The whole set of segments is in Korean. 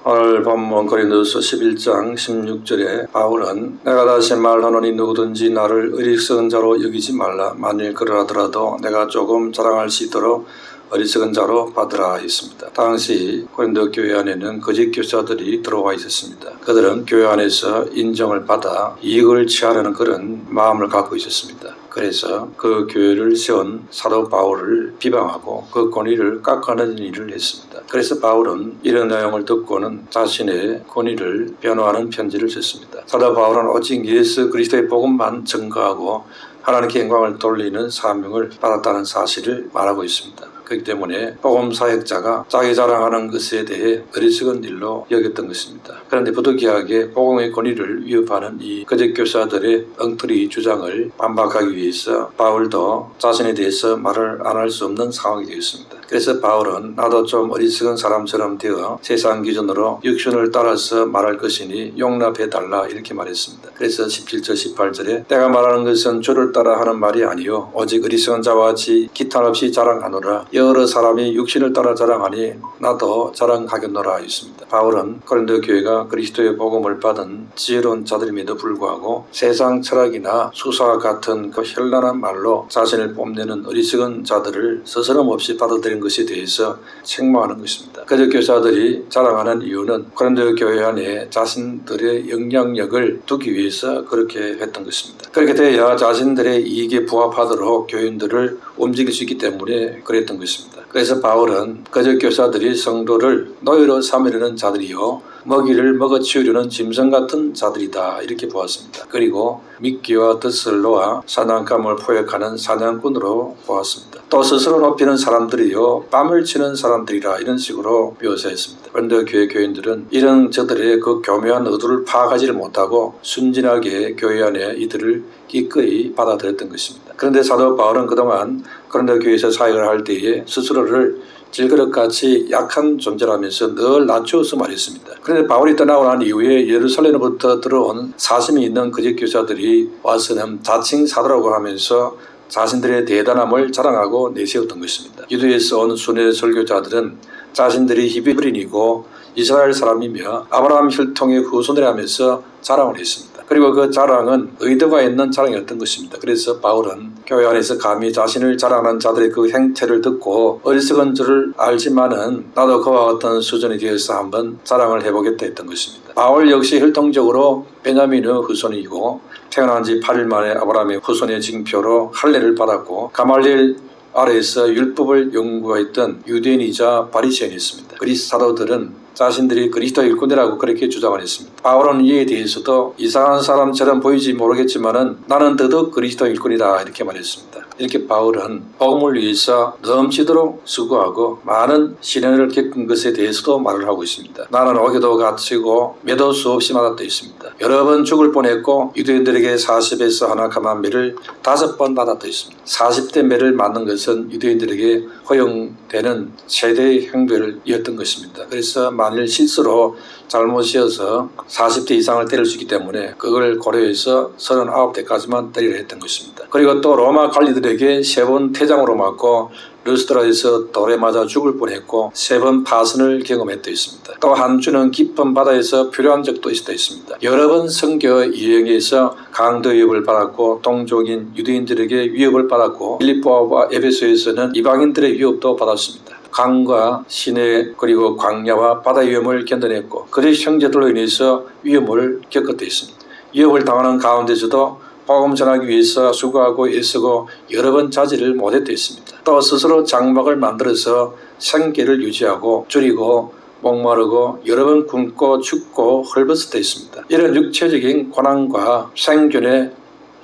오늘 본문 고린도서 11장 16절에 바울은 내가 다시 말하노니 누구든지 나를 어리석은 자로 여기지 말라. 만일 그러하더라도 내가 조금 자랑할 수 있도록 어리석은 자로 받으라 했습니다. 당시 고린도 교회 안에는 거짓 교사들이 들어와 있었습니다. 그들은 교회 안에서 인정을 받아 이익을 취하려는 그런 마음을 갖고 있었습니다. 그래서 그 교회를 세운 사도 바울을 비방하고 그 권위를 깎아내리는 일을 했습니다. 그래서 바울은 이런 내용을 듣고는 자신의 권위를 변호하는 편지를 썼습니다. 사도 바울은 오직 예수 그리스도의 복음만 증거하고 하나님께 영광을 돌리는 사명을 받았다는 사실을 말하고 있습니다. 그렇기 때문에 복음 사역자가 자기 자랑하는 것에 대해 어리석은 일로 여겼던 것입니다. 그런데 부득이하게 복음의 권위를 위협하는 이 거짓 교사들의 엉터리 주장을 반박하기 위해서 바울도 자신에 대해서 말을 안 할 수 없는 상황이 되었습니다. 그래서 바울은 나도 좀 어리석은 사람처럼 되어 세상 기준으로 육신을 따라서 말할 것이니 용납해달라 이렇게 말했습니다. 그래서 17절 18절에 내가 말하는 것은 주를 따라 하는 말이 아니요 오직 어리석은 자와 같이 기탄 없이 자랑하노라. 여러 사람이 육신을 따라 자랑하니 나도 자랑하겠노라 했습니다. 바울은 고린도 교회가 그리스도의 복음을 받은 지혜로운 자들임에도 불구하고 세상 철학이나 수사와 같은 그 현란한 말로 자신을 뽐내는 어리석은 자들을 스스럼 없이 받아들인 것에 대해서 책망하는 것입니다. 거짓 교사들이 자랑하는 이유는 고린도 교회 안에 자신들의 영향력을 두기 위해서 그렇게 했던 것입니다. 그렇게 돼야 자신들의 이익에 부합하도록 교인들을 움직일 수 있기 때문에 그랬던 것입니다. 그래서 바울은 거짓 교사들이 성도를 노예로 삼으려는 자들이요 먹이를 먹어치우려는 짐승 같은 자들이다 이렇게 보았습니다. 그리고 미끼와 덧슬로와 사냥감을 포획하는 사냥꾼으로 보았습니다. 또 스스로 높이는 사람들이요 뺨을 치는 사람들이라 이런 식으로 묘사했습니다. 그런데 교회 교인들은 이런 저들의 그 교묘한 의도를 파악하지를 못하고 순진하게 교회 안에 이들을 기꺼이 받아들였던 것입니다. 그런데 사도 바울은 그동안 고린도 교회에서 사역을 할 때에 스스로를 질그릇같이 약한 존재라면서 늘 낮추어서 말했습니다. 그런데 바울이 떠나고 난 이후에 예루살렘으로부터 들어온 사심이 있는 거짓 교사들이 와서는 자칭 사도라고 하면서 자신들의 대단함을 자랑하고 내세웠던 것입니다. 유대에서 온 순회 설교자들은 자신들이 히브리인이고 이스라엘 사람이며 아브라함 혈통의 후손이라면서 자랑을 했습니다. 그리고 그 자랑은 의도가 있는 자랑이었던 것입니다. 그래서 바울은 교회 안에서 감히 자신을 자랑하는 자들의 그 행태를 듣고 어리석은 줄을 알지만은 나도 그와 같은 수준이 되어서 한번 자랑을 해보겠다 했던 것입니다. 바울 역시 혈통적으로 베냐민의 후손이고 태어난 지 8일 만에 아브라함의 후손의 징표로 할례를 받았고 가말리엘 아래에서 율법을 연구했던 유대인이자 바리새인이었습니다. 그리스 사도들은 자신들이 그리스도 일꾼이라고 그렇게 주장을 했습니다. 바울은 이에 대해서도 이상한 사람처럼 보이지 모르겠지만은 나는 더더욱 그리스도 일꾼이다 이렇게 말했습니다. 이렇게 바울은 복음을 위해서 넘치도록 수고하고 많은 시련을 겪은 것에 대해서도 말을 하고 있습니다. 나는 오기도 갇히고 매도 수없이 맞았다 있습니다. 여러 번 죽을 뻔했고 유대인들에게 40에서 하나 감한 매를 5번 받았다 있습니다. 40대 매를 맞는 것은 유대인들에게 허용되는 최대의 형벌이었던 것입니다. 그래서 만일 실수로 잘못이어서 40대 이상을 때릴 수 있기 때문에 그걸 고려해서 39대까지만 때리려 했던 것입니다. 그리고 또 로마 관리들에게 3번 태장으로 맞고 르스드라에서 돌에 맞아 죽을 뻔했고 3번 파선을 경험했다 있습니다. 또 한 주는 깊은 바다에서 표류한 적도 있었다 있습니다. 여러 번 선교 여행에서 강도 위협을 받았고 동족인 유대인들에게 위협을 받았고 빌립보와 에베소에서는 이방인들의 위협도 받았습니다. 강과 시내 그리고 광야와 바다 위험을 견뎌냈고 그리스 형제들로 인해서 위험을 겪었다 있습니다. 위협을 당하는 가운데서도 복음 전하기 위해서 수고하고 애쓰고 여러 번 자질을 못했다 있습니다. 또 스스로 장막을 만들어서 생계를 유지하고 줄이고 목마르고 여러 번 굶고 춥고 헐벗었다 있습니다. 이런 육체적인 고난과 생존의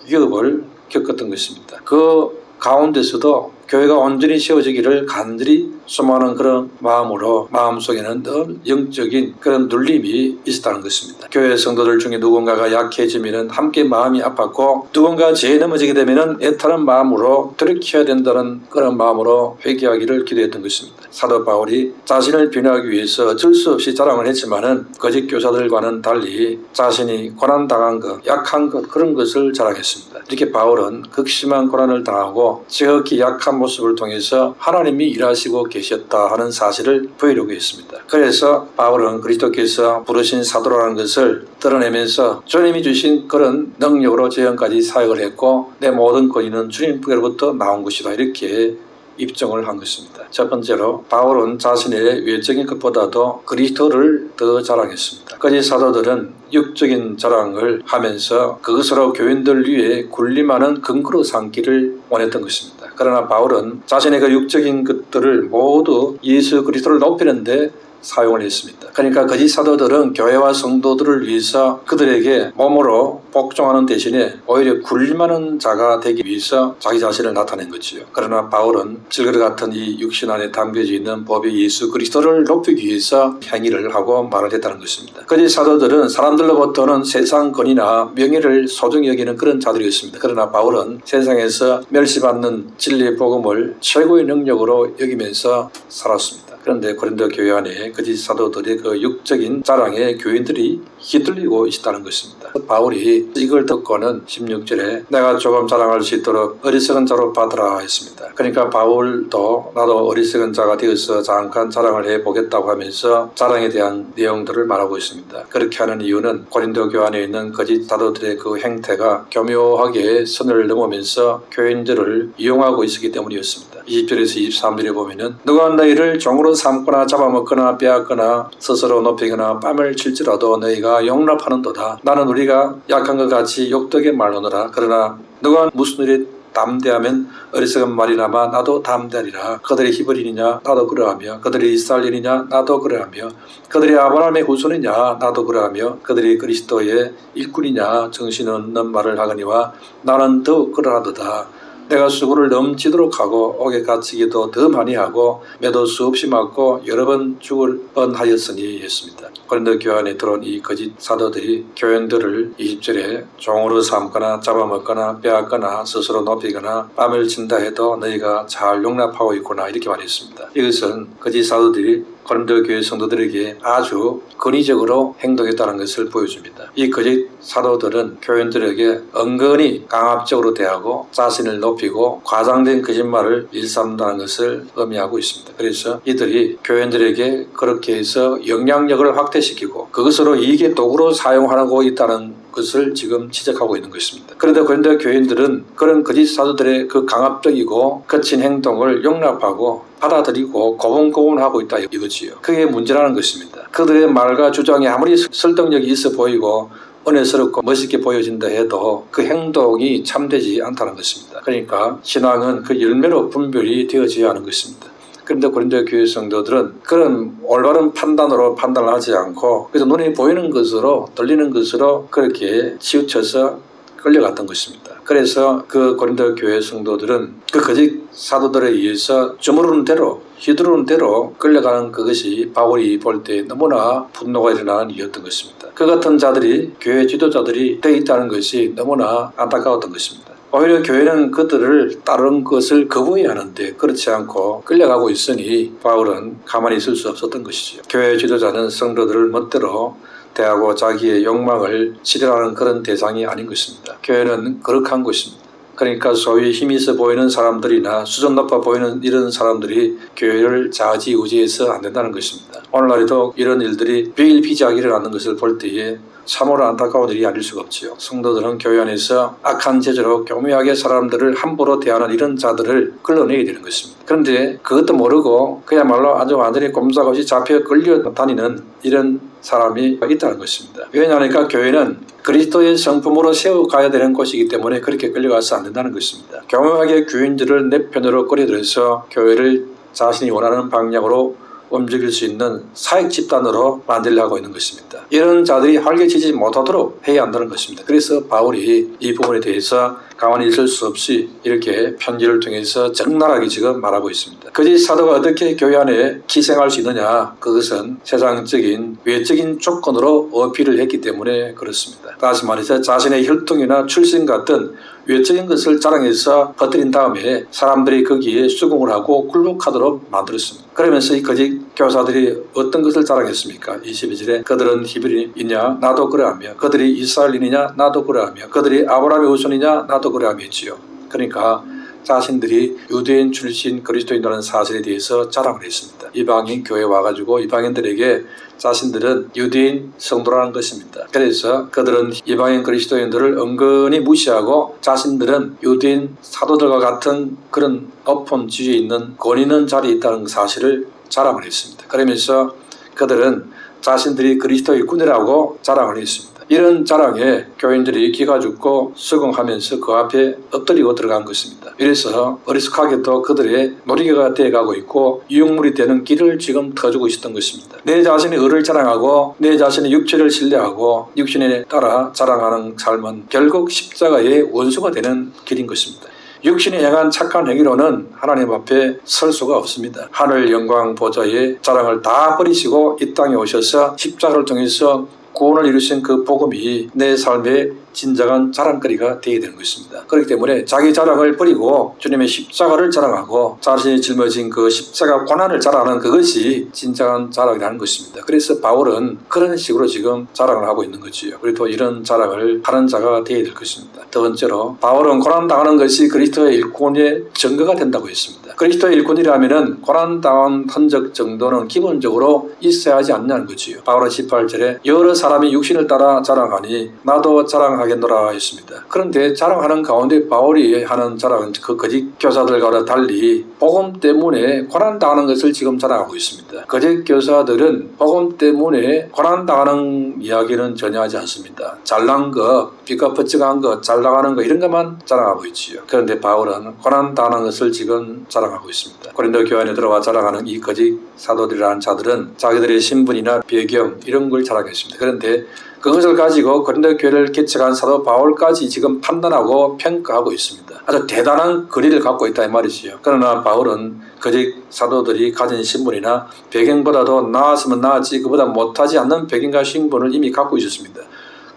위협을 겪었던 것입니다. 그 가운데서도 교회가 온전히 세워지기를 간절히 소망하는 그런 마음으로 마음속에는 늘 영적인 그런 눌림이 있었다는 것입니다. 교회 성도들 중에 누군가가 약해지면 함께 마음이 아팠고 누군가 죄에 넘어지게 되면 애타는 마음으로 돌이켜야 된다는 그런 마음으로 회개하기를 기도했던 것입니다. 사도 바울이 자신을 변호하기 위해서 어쩔 수 없이 자랑을 했지만은 거짓 교사들과는 달리 자신이 고난당한 것, 약한 것 그런 것을 자랑했습니다. 이렇게 바울은 극심한 고난을 당하고 지극히 약한 모습을 통해서 하나님이 일하시고 계셨다 하는 사실을 보이려고 했습니다. 그래서 바울은 그리스도께서 부르신 사도라는 것을 드러내면서 주님이 주신 그런 능력으로 지금까지 사역을 했고 내 모든 권위는 주님께로부터 나온 것이다 이렇게 입증을 한 것입니다. 첫 번째로 바울은 자신의 외적인 것보다도 그리스도를 더 자랑했습니다. 거짓 사도들은 육적인 자랑을 하면서 그것으로 교인들 위에 군림하는 근거로 삼기를 원했던 것입니다. 그러나 바울은 자신의 그 육적인 것들을 모두 예수 그리스도를 높이는 데 사용을 했습니다. 그러니까 거짓 사도들은 교회와 성도들을 위해서 그들에게 몸으로 복종하는 대신에 오히려 군림하는 자가 되기 위해서 자기 자신을 나타낸 거지요. 그러나 바울은 질그릇 같은 이 육신 안에 담겨져 있는 법의 예수 그리스도를 높이기 위해서 행위를 하고 말을 했다는 것입니다. 거짓 사도들은 사람들로부터는 세상 권위나 명예를 소중히 여기는 그런 자들이었습니다. 그러나 바울은 세상에서 멸시받는 진리의 복음을 최고의 능력으로 여기면서 살았습니다. 그런데 고린도 교회 안에 거짓 사도들의 그 육적인 자랑에 교인들이 휘둘리고 있다는 것입니다. 바울이 이걸 듣고는 16절에 내가 조금 자랑할 수 있도록 어리석은 자로 받으라 했습니다. 그러니까 바울도 나도 어리석은 자가 되어서 잠깐 자랑을 해보겠다고 하면서 자랑에 대한 내용들을 말하고 있습니다. 그렇게 하는 이유는 고린도 교회 안에 있는 거짓 사도들의 그 행태가 교묘하게 선을 넘으면서 교인들을 이용하고 있었기 때문이었습니다. 20절에서 23절에 보면은 누가 너희를 종으로 삼거나 잡아먹거나 빼앗거나 스스로 높이거나 뺨을 칠지라도 너희가 용납하는도다. 나는 우리가 약한 것 같이 욕되게 말하노라. 그러나 누가 무슨 일에 담대하면 어리석은 말이나마 나도 담대하리라. 그들이 히브리니냐 나도 그러하며 그들이 이스라엘이냐 나도 그러하며 그들이 아브라함의 후손이냐 나도 그러하며 그들이 그리스도의 일꾼이냐 정신없는 말을 하거니와 나는 더욱 그러하도다. 내가 수고를 넘치도록 하고 옥에 갇히기도 더 많이 하고 매도 수없이 맞고 여러 번 죽을 뻔하였으니 했습니다. 고린도 교회 안에 들어온 이 거짓 사도들이 교인들을 20절에 종으로 삼거나 잡아먹거나 빼앗거나 스스로 높이거나 뺨을 친다 해도 너희가 잘 용납하고 있구나 이렇게 말했습니다. 이것은 거짓 사도들이 고린도 교회 성도들에게 아주 권위적으로 행동했다는 것을 보여줍니다. 이 거짓 사도들은 교인들에게 은근히 강압적으로 대하고 자신을 높이고 과장된 거짓말을 일삼는다는 것을 의미하고 있습니다. 그래서 이들이 교인들에게 그렇게 해서 영향력을 확대시키고 그것으로 이익의 도구로 사용하고 있다는 것을 지금 지적하고 있는 것입니다. 그런데 고린도 교인들은 그런 거짓 사도들의 그 강압적이고 거친 행동을 용납하고 받아들이고 고분고분하고 있다 이거지요. 그게 문제라는 것입니다. 그들의 말과 주장이 아무리 설득력이 있어 보이고 은혜스럽고 멋있게 보여진다 해도 그 행동이 참되지 않다는 것입니다. 그러니까 신앙은 그 열매로 분별이 되어져야 하는 것입니다. 그런데 고린도 교회 성도들은 그런 올바른 판단으로 판단을 하지 않고 그래서 눈에 보이는 것으로 들리는 것으로 그렇게 치우쳐서 끌려갔던 것입니다. 그래서 그 고린도 교회 성도들은 그 거짓 사도들에 의해서 주무르는 대로 휘두르는 대로 끌려가는 그것이 바울이 볼 때 너무나 분노가 일어나는 이유였던 것입니다. 그 같은 자들이 교회 지도자들이 되어 있다는 것이 너무나 안타까웠던 것입니다. 오히려 교회는 그들을 따르는 것을 거부해야 하는데 그렇지 않고 끌려가고 있으니 바울은 가만히 있을 수 없었던 것이죠. 교회 지도자는 성도들을 멋대로 대하고 자기의 욕망을 실현하는 그런 대상이 아닌 것입니다. 교회는 거룩한 것입니다. 그러니까 소위 힘이 있어 보이는 사람들이나 수준 높아 보이는 이런 사람들이 교회를 좌지우지해서 안 된다는 것입니다. 오늘날에도 이런 일들이 비일비재하게 일어나는 것을 볼 때에 참으로 안타까운 일이 아닐 수가 없지요. 성도들은 교회 안에서 악한 제재로 교묘하게 사람들을 함부로 대하는 이런 자들을 끌어내야 되는 것입니다. 그런데 그것도 모르고 그야말로 아주 완전히 꼼짝없이 잡혀 끌려다니는 이런 사람이 있다는 것입니다. 왜냐하니까 교회는 그리스도의 성품으로 세워가야 되는 곳이기 때문에 그렇게 끌려가서 안 된다는 것입니다. 교묘하게 교인들을 내 편으로 끌어들여서 교회를 자신이 원하는 방향으로 움직일 수 있는 사익 집단으로 만들려고 있는 것입니다. 이런 자들이 활개치지 못하도록 해야 한다는 것입니다. 그래서 바울이 이 부분에 대해서 가만히 있을 수 없이 이렇게 편지를 통해서 적나라하게 지금 말하고 있습니다. 거짓 사도가 어떻게 교회 안에 기생할 수 있느냐? 그것은 세상적인 외적인 조건으로 어필을 했기 때문에 그렇습니다. 다시 말해서 자신의 혈통이나 출신 같은 외적인 것을 자랑해서 퍼뜨린 다음에 사람들이 거기에 수긍을 하고 굴복하도록 만들었습니다. 그러면서 이 거짓 교사들이 어떤 것을 자랑했습니까? 22절에 그들은 히브리이냐? 나도 그러하며 그들이 이스라엘인이냐? 나도 그러하며 그들이 아브라함의 후손이냐? 나도 그러하며 했지요. 그러니까 자신들이 유대인 출신 그리스도인이라는 사실에 대해서 자랑을 했습니다. 이방인 교회에 와가지고 이방인들에게 자신들은 유대인 성도라는 것입니다. 그래서 그들은 이방인 그리스도인들을 은근히 무시하고 자신들은 유대인 사도들과 같은 그런 높은 지위에 있는 권위 있는 자리에 있다는 사실을 자랑을 했습니다. 그러면서 그들은 자신들이 그리스도의 군이라고 자랑을 했습니다. 이런 자랑에 교인들이 기가 죽고 수긍하면서 그 앞에 엎드리고 들어간 것입니다. 이래서 어리숙하게도 그들의 놀이개가 되어가고 있고 유용물이 되는 길을 지금 터주고 있었던 것입니다. 내 자신의 의를 자랑하고 내 자신의 육체를 신뢰하고 육신에 따라 자랑하는 삶은 결국 십자가의 원수가 되는 길인 것입니다. 육신이 행한 착한 행위로는 하나님 앞에 설 수가 없습니다. 하늘 영광 보좌의 자랑을 다 버리시고 이 땅에 오셔서 십자가를 통해서 구원을 이루신 그 복음이 내 삶의 진정한 자랑거리가 되어야 되는 것입니다. 그렇기 때문에 자기 자랑을 버리고 주님의 십자가를 자랑하고 자신이 짊어진 그 십자가 고난을 자랑하는 그것이 진정한 자랑이라는 것입니다. 그래서 바울은 그런 식으로 지금 자랑을 하고 있는 거지요. 그리고 이런 자랑을 하는 자가 되어야 될 것입니다. 두 번째로 바울은 고난당하는 것이 그리스도의 일꾼의 증거가 된다고 했습니다. 그리스도의 일꾼이라면 고난당한 흔적 정도는 기본적으로 있어야 하지 않냐는 거지요. 바울은 18절에 여러 사람이 육신을 따라 자랑하니 나도 자랑하겠노라 했습니다. 그런데 자랑하는 가운데 바울이 하는 자랑은 그 거짓 교사들과 달리 복음 때문에 고난당하는 것을 지금 자랑하고 있습니다. 거짓 교사들은 복음 때문에 고난당하는 이야기는 전혀 하지 않습니다. 잘난 것, 삐까뻔쩍한 것, 잘 나가는 것 이런 것만 자랑하고 있지요. 그런데 바울은 고난당하는 것을 지금 자랑하고 있습니다. 고린도 교회 안에 들어와 자랑하는 이 거짓 사도들이라는 자들은 자기들의 신분이나 배경 이런 걸 자랑했습니다. 그런데 그것을 가지고 고린도 교회를 개척한 사도 바울까지 지금 판단하고 평가하고 있습니다. 아주 대단한 거리를 갖고 있다 이 말이지요. 그러나 바울은 거짓 사도들이 가진 신분이나 배경보다도 나았으면 나았지 그보다 못하지 않는 배경과 신분을 이미 갖고 있었습니다.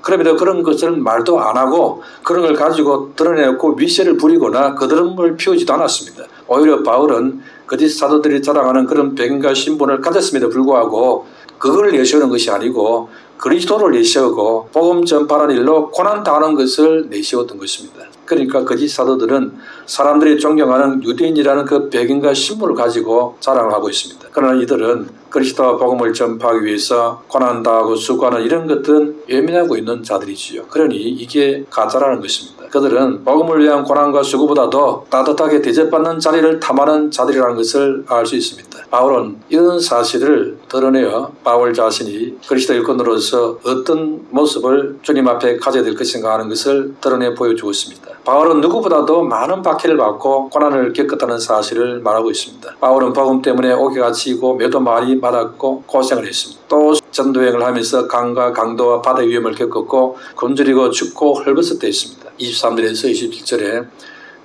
그럼에도 그런 것을 말도 안 하고 그런 걸 가지고 드러내고 위세를 부리거나 거드름을 피우지도 않았습니다. 오히려 바울은 거짓 사도들이 자랑하는 그런 배경과 신분을 가졌음에도 불구하고 그걸 내세우는 것이 아니고 그리스도를 내세우고 복음 전파하는 일로 고난당하는 것을 내세웠던 것입니다. 그러니까 거짓 사도들은 사람들이 존경하는 유대인이라는 그 배경과 신분을 가지고 자랑을 하고 있습니다. 그러나 이들은 그리스도와 복음을 전파하기 위해서 고난당하고 수고하는 이런 것들은 외면하고 있는 자들이지요. 그러니 이게 가짜라는 것입니다. 그들은 복음을 위한 고난과 수고보다도 따뜻하게 대접받는 자리를 탐하는 자들이라는 것을 알 수 있습니다. 바울은 이런 사실을 드러내어 바울 자신이 그리스도 일꾼으로서 어떤 모습을 주님 앞에 가져야 될 것인가 하는 것을 드러내 보여주었습니다. 바울은 누구보다도 많은 박해를 받고 고난을 겪었다는 사실을 말하고 있습니다. 바울은 복음 때문에 옥에 갇히고 매도 많이 맞았고 고생을 했습니다. 또 전도여행을 하면서 강과 강도와 바다 위험을 겪었고 굶주리고 춥고 헐벗었다 했습니다. 23절에서 27절에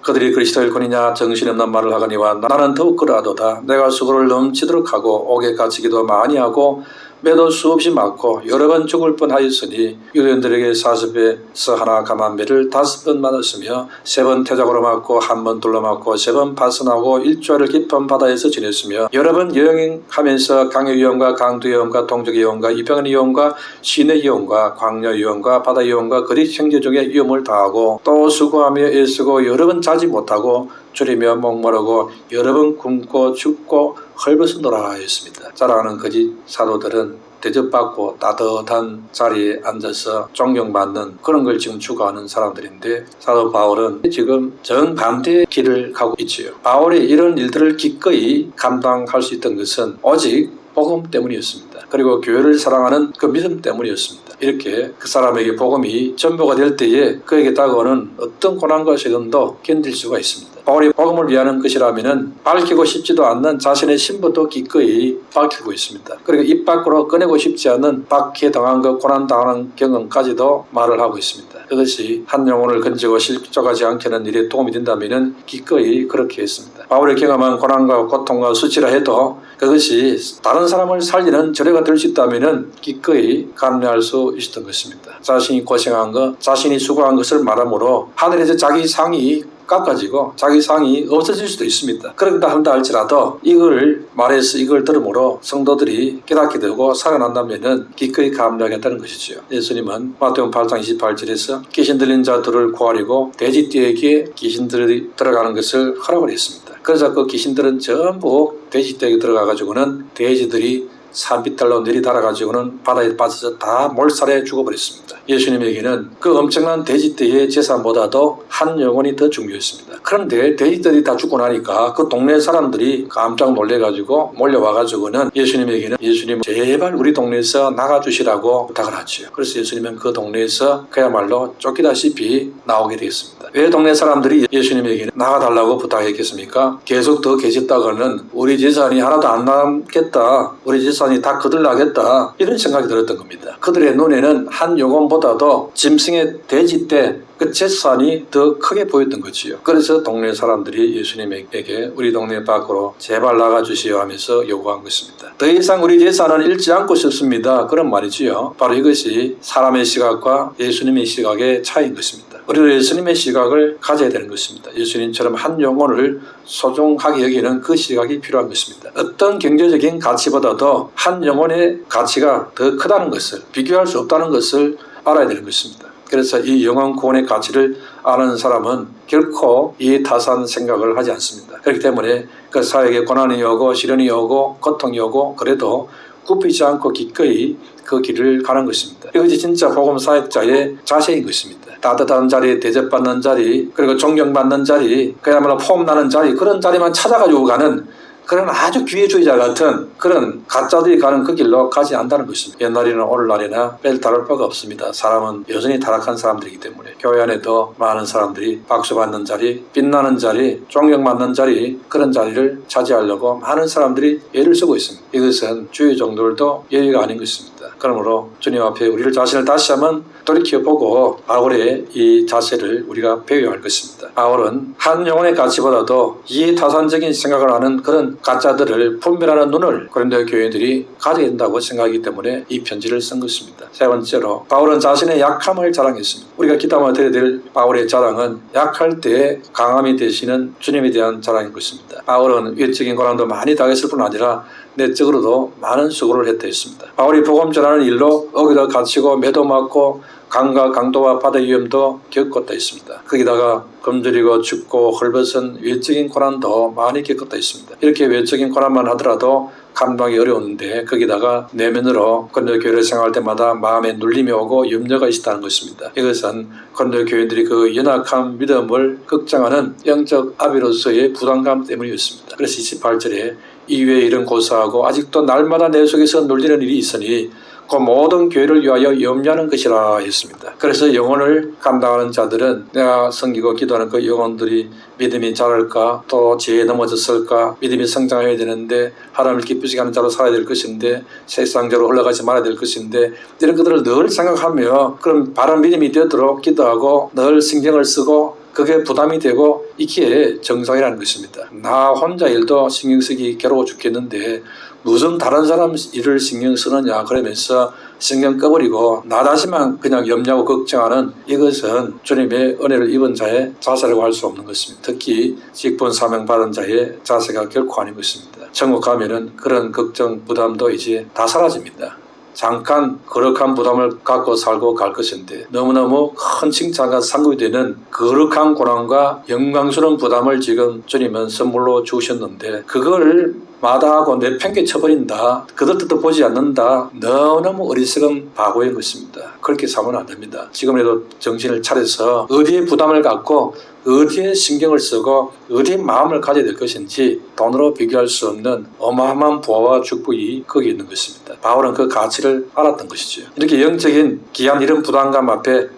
그들이 그리스도 일꾼이냐 정신없는 말을 하거니와 나는 더욱 그러하도다. 내가 수고를 넘치도록 하고 옥에 갇히기도 많이 하고 매도 수없이 맞고 여러 번 죽을 뻔하였으니 유대인들에게 40배에서 하나 감한 배를 5번 맞았으며 3번 태작으로 맞고 1번 돌로 맞고 3번 파선하고 1조를 깊은 바다에서 지냈으며 여러 번 여행하면서 강의 위험과 강도 위험과 동족의 위험과 이병의 위험과 시내 위험과 광야 위험과 바다 위험과 거짓 형제 중에 위험을 당하고 또 수고하며 애쓰고 여러 번 자지 못하고 줄이며 목마르고 여러 번 굶고 춥고 헐벗으노라 했습니다. 자랑하는 거짓 사도들은 대접받고 따뜻한 자리에 앉아서 존경받는 그런 걸 지금 추구하는 사람들인데 사도 바울은 지금 정반대의 길을 가고 있지요. 바울이 이런 일들을 기꺼이 감당할 수 있던 것은 오직 복음 때문이었습니다. 그리고 교회를 사랑하는 그 믿음 때문이었습니다. 이렇게 그 사람에게 복음이 전부가 될 때에 그에게 다가오는 어떤 고난과 시련도 견딜 수가 있습니다. 바울이 복음을 위하는 것이라면 밝히고 싶지도 않는 자신의 신분도 기꺼이 밝히고 있습니다. 그리고 입 밖으로 꺼내고 싶지 않은 박해당한 것, 고난당하는 경험까지도 말을 하고 있습니다. 그것이 한 영혼을 건지고 실족하지 않게 하는 일에 도움이 된다면 기꺼이 그렇게 했습니다. 바울이 경험한 고난과 고통과 수치라 해도 그것이 다른 사람을 살리는 저래가 될 수 있다면 기꺼이 감내할 수 있었던 것입니다. 자신이 고생한 것, 자신이 수고한 것을 말함으로 하늘에서 자기 상이 깎아지고 자기 상이 없어질 수도 있습니다. 그런다 한다 할지라도 이걸 말해서 이걸 들음으로 성도들이 깨닫게 되고 살아난다면은 기꺼이 감당하겠다는 것이지요. 예수님은 마태복음 8장 28절에서 귀신 들린 자들을 구하려고 돼지떼에게 귀신들이 들어가는 것을 허락을 했습니다. 그래서 그 귀신들은 전부 돼지떼에게 들어가가지고는 돼지들이 산비탈로 내리달아가지고는 바다에 빠져서 다 몰살해 죽어버렸습니다. 예수님에게는 그 엄청난 돼지떼의 재산보다도 한 영혼이 더 중요했습니다. 그런데 돼지들이 다 죽고 나니까 그 동네 사람들이 깜짝 놀래가지고 몰려와가지고는 예수님 제발 우리 동네에서 나가주시라고 부탁을 하죠. 그래서 예수님은 그 동네에서 그야말로 쫓기다시피 나오게 되었습니다. 왜 동네 사람들이 예수님에게 나가달라고 부탁했겠습니까? 계속 더 계셨다가는 우리 재산이 하나도 안 남겠다, 우리 재산이 다 거들나겠다, 이런 생각이 들었던 겁니다. 그들의 눈에는 한 영혼보다도 짐승의 돼지떼 그 재산이 더 크게 보였던 거지요. 그래서 동네 사람들이 예수님에게 우리 동네 밖으로 제발 나가주시오 하면서 요구한 것입니다. 더 이상 우리 재산은 잃지 않고 싶습니다, 그런 말이지요. 바로 이것이 사람의 시각과 예수님의 시각의 차이인 것입니다. 우리도 예수님의 시각을 가져야 되는 것입니다. 예수님처럼 한 영혼을 소중하게 여기는 그 시각이 필요한 것입니다. 어떤 경제적인 가치보다도 한 영혼의 가치가 더 크다는 것을, 비교할 수 없다는 것을 알아야 되는 것입니다. 그래서 이 영혼 구원의 가치를 아는 사람은 결코 이해타산 생각을 하지 않습니다. 그렇기 때문에 그 사회에 고난이 오고 시련이 오고 고통이 오고 그래도 굽히지 않고 기꺼이 그 길을 가는 것입니다. 이것이 진짜 복음 사역자의 자세인 것입니다. 따뜻한 자리, 대접받는 자리, 그리고 존경받는 자리, 그야말로 폼나는 자리, 그런 자리만 찾아가지고 가는 그런 아주 기회주의자 같은 그런 가짜들이 가는 그 길로 가지 않는다는 것입니다. 옛날이나 오늘날이나 뺄 다를 바가 없습니다. 사람은 여전히 타락한 사람들이기 때문에 교회 안에도 많은 사람들이 박수받는 자리, 빛나는 자리, 존경받는 자리, 그런 자리를 차지하려고 많은 사람들이 애를 쓰고 있습니다. 이것은 주의 종들도 예의가 아닌 것입니다. 그러므로 주님 앞에 우리를 자신을 다시 한번 돌이켜보고 바울의 이 자세를 우리가 배워야 할 것입니다. 바울은 한 영혼의 가치보다도 이해타산적인 생각을 하는 그런 가짜들을 분별하는 눈을 고린도 교회들이 가져야 된다고 생각하기 때문에 이 편지를 쓴 것입니다. 세 번째로 바울은 자신의 약함을 자랑했습니다. 우리가 기도하며 드려야 될 바울의 자랑은 약할 때 강함이 되시는 주님에 대한 자랑인 것입니다. 바울은 외적인 고난도 많이 당했을 뿐 아니라 내적으로도 많은 수고를 했다 했습니다. 바울이 복음 전하는 일로 어기다 갇히고 매도 맞고 강과 강도와 바다 위험도 겪었다 했습니다. 거기다가 굶주리고 춥고 헐벗은 외적인 고난도 많이 겪었다 했습니다. 이렇게 외적인 고난만 하더라도 감당이 어려웠는데 거기다가 내면으로 고린도 교회를 생활할 때마다 마음에 눌림이 오고 염려가 있었다는 것입니다. 이것은 고린도 교인들이 그 연약한 믿음을 걱정하는 영적 아비로서의 부담감 때문이었습니다. 그래서 28절에 이외에 이런 고사하고 아직도 날마다 내 속에서 눌리는 일이 있으니 그 모든 교회를 위하여 염려하는 것이라 했습니다. 그래서 영혼을 감당하는 자들은 내가 섬기고 기도하는 그 영혼들이 믿음이 자랄까, 또 죄에 넘어졌을까, 믿음이 성장해야 되는데 하나님을 기쁘시게 하는 자로 살아야 될 것인데 세상적으로 흘러가지 말아야 될 것인데 이런 것들을 늘 생각하며 그런 바른 믿음이 되도록 기도하고 늘 신경을 쓰고 그게 부담이 되고 이게 정상이라는 것입니다. 나 혼자 일도 신경 쓰기 괴로워 죽겠는데 무슨 다른 사람 일을 신경 쓰느냐 그러면서 신경 꺼버리고 나 자신만 그냥 염려하고 걱정하는 이것은 주님의 은혜를 입은 자의 자세라고 할 수 없는 것입니다. 특히 직분 사명 받은 자의 자세가 결코 아닌 것입니다. 천국 가면은 그런 걱정 부담도 이제 다 사라집니다. 잠깐 거룩한 부담을 갖고 살고 갈 것인데 너무너무 큰 칭찬과 상급이 되는 거룩한 고난과 영광스러운 부담을 지금 주님은 선물로 주셨는데 그걸 마다하고 내팽개쳐버린다, 그들 뜻도 보지 않는다, 너무너무 어리석은 바보인 것입니다. 그렇게 삼으면 안 됩니다. 지금이라도 정신을 차려서 어디에 부담을 갖고 어디에 신경을 쓰고 어디에 마음을 가져야 될 것인지 돈으로 비교할 수 없는 어마어마한 부와 축복이 거기 있는 것입니다. 바울은 그 가치를 알았던 것이죠. 이렇게 영적인 귀한 이런 부담감 앞에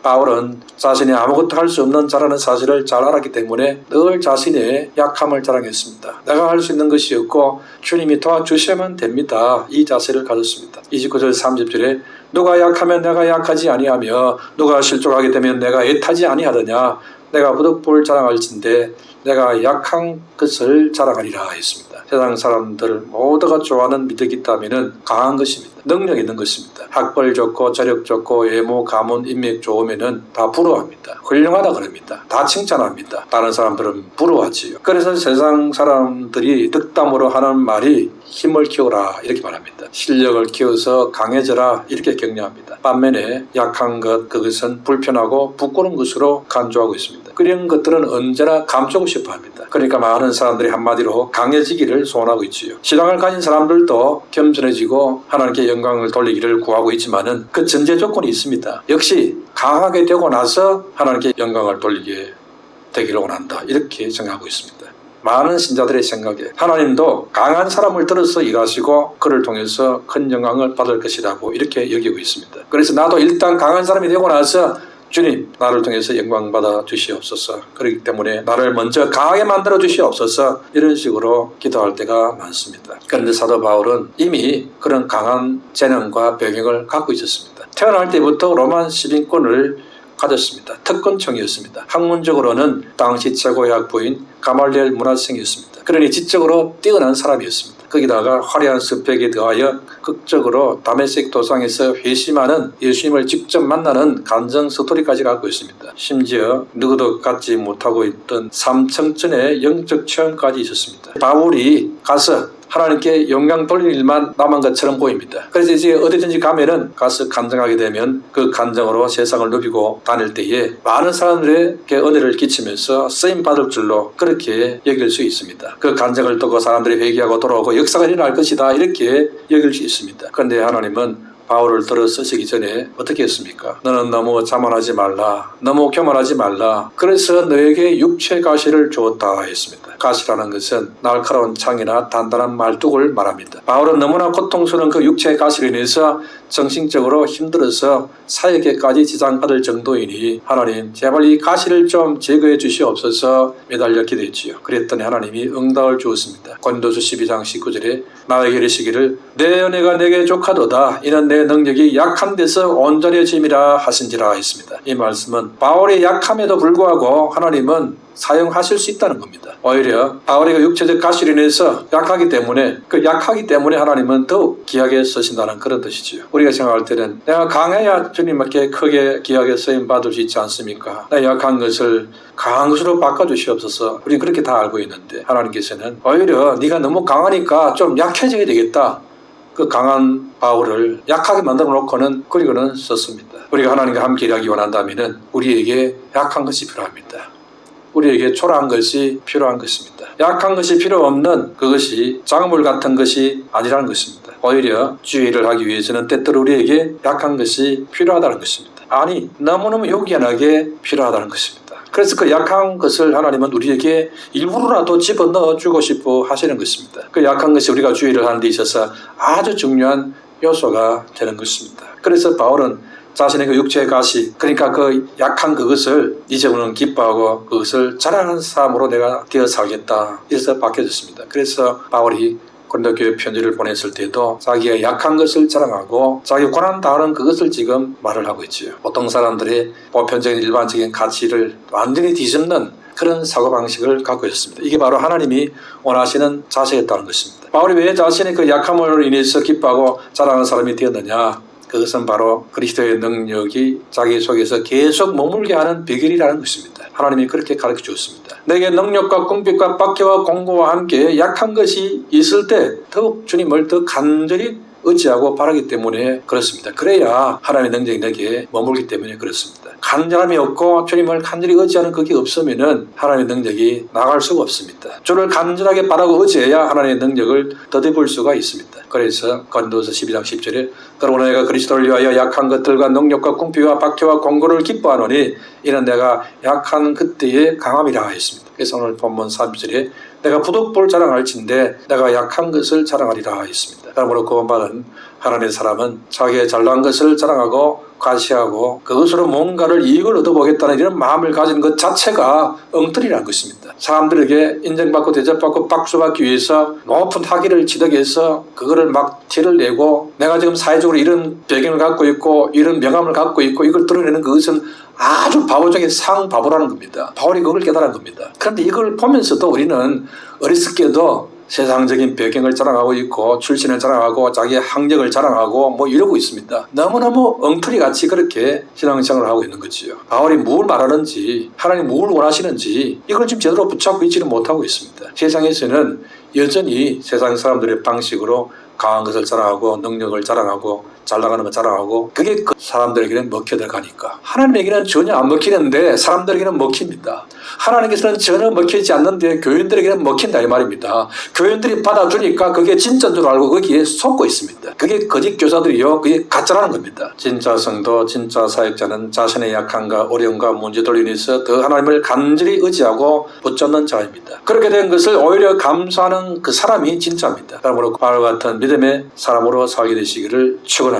바울은 자신이 아무것도 할 수 없는 자라는 사실을 잘 알았기 때문에 늘 자신의 약함을 자랑했습니다. 내가 할 수 있는 것이 없고 주님이 도와주시면 됩니다. 이 자세를 가졌습니다. 29절 30절에 누가 약하면 내가 약하지 아니하며 누가 실족하게 되면 내가 애타지 아니하더냐. 내가 부득불 자랑할진대 내가 약한 것을 자랑하리라 했습니다. 세상 사람들 모두가 좋아하는 믿음이 있다면 강한 것입니다. 능력 있는 것입니다. 학벌 좋고 저력 좋고 외모 가문 인맥 좋으면은 다 부러워합니다. 훌륭하다 그럽니다. 다 칭찬합니다. 다른 사람들은 부러워하지요. 그래서 세상 사람들이 덕담으로 하는 말이 힘을 키워라 이렇게 말합니다. 실력을 키워서 강해져라 이렇게 격려합니다. 반면에 약한 것 그것은 불편하고 부끄러운 것으로 간주하고 있습니다. 그런 것들은 언제나 감추고 싶어 합니다. 그러니까 많은 사람들이 한마디로 강해지기를 소원하고 있지요. 신앙을 가진 사람들도 겸손해지고 하나님께 영광을 돌리기를 구하고 있지만은 그 전제 조건이 있습니다. 역시 강하게 되고 나서 하나님께 영광을 돌리게 되기를 원한다. 이렇게 생각하고 있습니다. 많은 신자들의 생각에 하나님도 강한 사람을 들어서 일하시고 그를 통해서 큰 영광을 받을 것이라고 이렇게 여기고 있습니다. 그래서 나도 일단 강한 사람이 되고 나서 주님 나를 통해서 영광 받아 주시옵소서. 그렇기 때문에 나를 먼저 강하게 만들어 주시옵소서 이런 식으로 기도할 때가 많습니다. 그런데 사도 바울은 이미 그런 강한 재능과 배경을 갖고 있었습니다. 태어날 때부터 로마 시민권을 가졌습니다. 특권층이었습니다. 학문적으로는 당시 최고의 학부인 가말리엘 문화생이었습니다. 그러니 지적으로 뛰어난 사람이었습니다. 거기다가 화려한 스펙에 더하여 극적으로 다메섹 도상에서 회심하는 예수님을 직접 만나는 간증 스토리까지 갖고 있습니다. 심지어 누구도 갖지 못하고 있던 삼청천의 영적 체험까지 있었습니다. 바울이 가서 하나님께 영광 돌리는 일만 남은 것처럼 보입니다. 그래서 이제 어디든지 가면은 가서 간증하게 되면 그 간증으로 세상을 누비고 다닐 때에 많은 사람들에게 은혜를 끼치면서 쓰임 받을 줄로 그렇게 여길 수 있습니다. 그 간증을 듣고 사람들이 회개하고 돌아오고 역사가 일어날 것이다 이렇게 여길 수 있습니다. 그런데 하나님은 바울을 들어 쓰시기 전에 어떻게 했습니까? 너는 너무 자만하지 말라. 너무 교만하지 말라. 그래서 너에게 육체 가시를 주었다 했습니다. 가시라는 것은 날카로운 창이나 단단한 말뚝을 말합니다. 바울은 너무나 고통스러운 그 육체의 가시로 인해서 정신적으로 힘들어서 사역에까지 지장받을 정도이니 하나님 제발 이 가시를 좀 제거해 주시옵소서 매달려 기도했지요. 그랬더니 하나님이 응답을 주었습니다. 고린도서 12장 19절에 나에게 이르시기를 내 은혜가 내게 족하도다. 이는 내 능력이 약한 데서 온전해짐이라 하신지라 했습니다. 이 말씀은 바울의 약함에도 불구하고 하나님은 사용하실 수 있다는 겁니다. 오히려 바울의 육체적 가시로 인해서 약하기 때문에 하나님은 더욱 귀하게 쓰신다는 그런 뜻이죠. 우리가 생각할 때는 내가 강해야 주님께 크게 귀하게 쓰임 받을 수 있지 않습니까? 내 약한 것을 강한 것으로 바꿔주시옵소서. 우리는 그렇게 다 알고 있는데 하나님께서는 오히려 네가 너무 강하니까 좀 약해져야 되겠다. 그 강한 바울을 약하게 만들어 놓고는 그리고는 썼습니다. 우리가 하나님과 함께 일하기 원한다면 우리에게 약한 것이 필요합니다. 우리에게 초라한 것이 필요한 것입니다. 약한 것이 필요 없는 그것이 작물 같은 것이 아니라는 것입니다. 오히려 주의를 하기 위해서는 때때로 우리에게 약한 것이 필요하다는 것입니다. 아니 너무너무 요긴하게 필요하다는 것입니다. 그래서 그 약한 것을 하나님은 우리에게 일부러라도 집어넣어 주고 싶어 하시는 것입니다. 그 약한 것이 우리가 주의를 하는 데 있어서 아주 중요한 요소가 되는 것입니다. 그래서 바울은 자신의 그 육체의 가시, 그러니까 그 약한 그것을 이제는 기뻐하고 그것을 자랑하는 사람으로 내가 되어 살겠다. 이래서 바뀌어졌습니다. 그래서 바울이 고린도 교회 편지를 보냈을 때도 자기가 약한 것을 자랑하고 자기 고난 당하는 그것을 지금 말을 하고 있지요. 보통 사람들의 보편적인 일반적인 가치를 완전히 뒤집는 그런 사고방식을 갖고 있습니다. 이게 바로 하나님이 원하시는 자세였다는 것입니다. 바울이 왜 자신의 그 약함으로 인해서 기뻐하고 자랑하는 사람이 되었느냐? 그것은 바로 그리스도의 능력이 자기 속에서 계속 머물게 하는 비결이라는 것입니다. 하나님이 그렇게 가르쳐 주었습니다. 내게 능력과 궁핍과 박해와 공고와 함께 약한 것이 있을 때 더욱 주님을 더 간절히 의지하고 바라기 때문에 그렇습니다. 그래야 하나님의 능력이 내게 머물기 때문에 그렇습니다. 간절함이 없고 주님을 간절히 의지하는 그게 없으면 하나님의 능력이 나갈 수가 없습니다. 주를 간절하게 바라고 의지해야 하나님의 능력을 덧입을 수가 있습니다. 그래서 고린도서 12장 10절에 그러나 내가 그리스도를 위하여 약한 것들과 능력과 궁핍과 박해와 공고를 기뻐하노니 이는 내가 약한 그때의 강함이라 했습니다. 그래서 오늘 본문 3절에 내가 부득불 자랑할진대 내가 약한 것을 자랑하리라 했습니다. 그러므로 그 말은 하나님의 사람은 자기의 잘난 것을 자랑하고 과시하고 그것으로 뭔가를 이익을 얻어보겠다는 이런 마음을 가진 것 자체가 엉터리라는 것입니다. 사람들에게 인정받고 대접받고 박수받기 위해서 높은 학위를 취득해서 그거를 막 티를 내고 내가 지금 사회적으로 이런 배경을 갖고 있고 이런 명함을 갖고 있고 이걸 드러내는 그것은 아주 바보적인 상바보라는 겁니다. 바울이 그걸 깨달은 겁니다. 그런데 이걸 보면서도 우리는 어리석게도 세상적인 배경을 자랑하고 있고 출신을 자랑하고 자기의 학력을 자랑하고 뭐 이러고 있습니다. 너무너무 엉터리같이 그렇게 신앙생활을 하고 있는 거지요. 바울이 뭘 말하는지 하나님 뭘 원하시는지 이걸 지금 제대로 붙잡고 있지는 못하고 있습니다. 세상에서는 여전히 세상 사람들의 방식으로 강한 것을 자랑하고 능력을 자랑하고 잘 나가는 걸 자랑하고 그게 그 사람들에게는 먹혀들어가니까 하나님에게는 전혀 안 먹히는데 사람들에게는 먹힙니다. 하나님께서는 전혀 먹히지 않는데 교인들에게는 먹힌다 이 말입니다. 교인들이 받아주니까 그게 진짜인 줄 알고 거기에 속고 있습니다. 그게 거짓 교사들이요 그게 가짜라는 겁니다. 진짜 성도 진짜 사역자는 자신의 약함과 어려움과 문제들로 인해서 더 하나님을 간절히 의지하고 붙잡는 자입니다. 그렇게 된 것을 오히려 감사하는 그 사람이 진짜입니다. 그러므로 바울 같은 믿음의 사람으로 살게 되시기를 축원합니다.